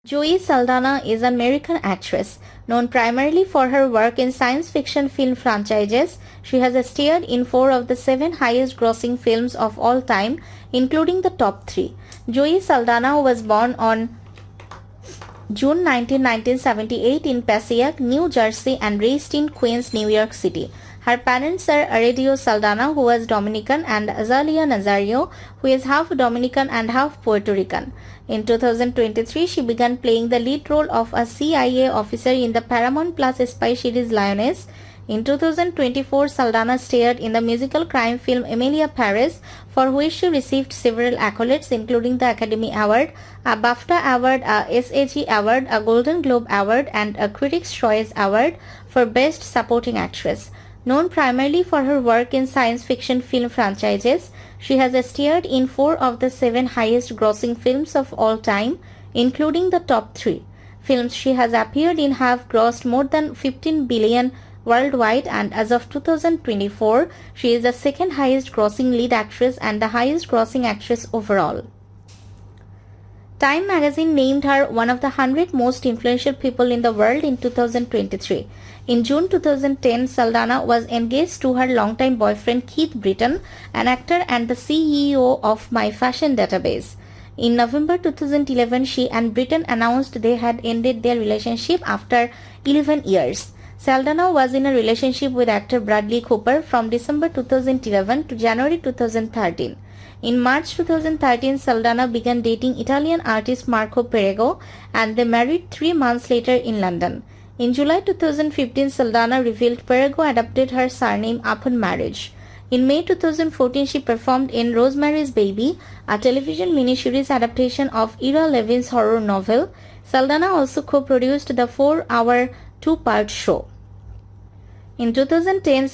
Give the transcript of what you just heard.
Zoe Saldana is an American actress, known primarily for her work in science fiction film franchises. She has starred in 4 of the 7 highest-grossing films of all time, including the top 3. Zoe Saldana was born on June 19, 1978 in Passaic, New Jersey and raised in Queens, New York City. Her parents are Aridio Saldaña, who was Dominican, and Asalia Nazario, who is half Dominican and half Puerto Rican. In 2023, she began playing the lead role of a CIA officer in the Paramount Plus spy series Lioness. In 2024, Saldana starred in the musical crime film Emilia Paris, for which she received several accolades including the Academy Award, a BAFTA Award, a SAG Award, a Golden Globe Award and a Critics' Choice Award for Best Supporting Actress. Known primarily for her work in science fiction film franchises, she has starred in 4 of the 7 highest-grossing films of all time, including the top 3. Films she has appeared in have grossed more than $15 billion worldwide, and as of 2024, she is the second highest-grossing lead actress and the highest-grossing actress overall. Time magazine named her one of the 100 most influential people in the world in 2023. In June 2010, Saldana was engaged to her longtime boyfriend Keith Britton, an actor and the CEO of My Fashion Database. In November 2011, she and Britton announced they had ended their relationship after 11 years. Saldana was in a relationship with actor Bradley Cooper from December 2011 to January 2013. In March 2013, Saldana began dating Italian artist Marco Perego, and they married 3 months later in London. In July 2015, Saldana revealed Perego adopted her surname upon marriage. In May 2014, she performed in Rosemary's Baby, a television miniseries adaptation of Ira Levin's horror novel. Saldana also co-produced the 4-hour 2-part show. In 2010,